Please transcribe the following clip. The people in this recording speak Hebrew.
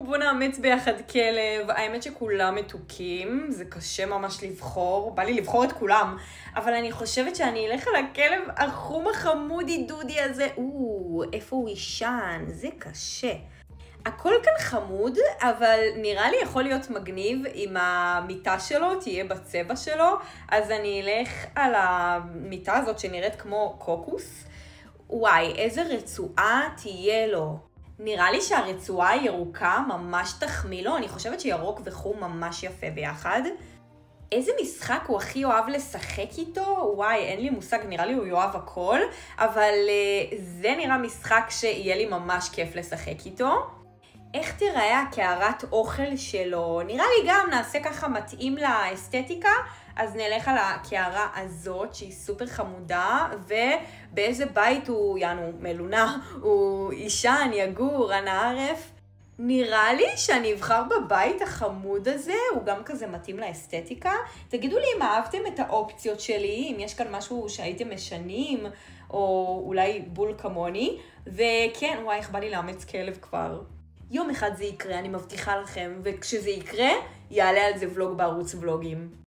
בוא נאמץ ביחד כלב, האמת שכולם מתוקים, זה קשה ממש לבחור, בא לי לבחור את כולם, אבל אני חושבת שאני אלך על הכלב החום החמודי דודי הזה, איפה הוא ישן, זה קשה. הכל כאן חמוד, אבל נראה לי יכול להיות מגניב אם המיטה שלו תהיה בצבע שלו, אז אני אלך על המיטה הזאת שנראית כמו קוקוס. וואי, איזה רצועה תהיה לו. נראה לי שהרצועה הירוקה ממש תחמיא לו, אני חושבת שירוק וחום ממש יפה ביחד. איזה משחק הוא הכי אוהב לשחק איתו? וואי, אין לי מושג, נראה לי הוא יאהב הכל, אבל זה נראה משחק שיהיה לי ממש כיף לשחק איתו. איך תראה הקערת אוכל שלו? נראה לי גם נעשה ככה מתאים לאסתטיקה, אז נלך על הקערה הזאת שהיא סופר חמודה, ובאיזה בית הוא, מלונה, הוא אישן, יגור, אנא ערף. נראה לי שאני אבחר בבית החמוד הזה, הוא גם כזה מתאים לאסתטיקה. תגידו לי אם אהבתם את האופציות שלי, אם יש כאן משהו שהייתם משנים, או אולי בול כמוני. וכן, וואי, איך בא לי לאמץ כלב כבר. יום אחד זה יקרה, אני מבטיחה לכם, וכשזה יקרה, יעלה על זה ולוג בערוץ ולוגים.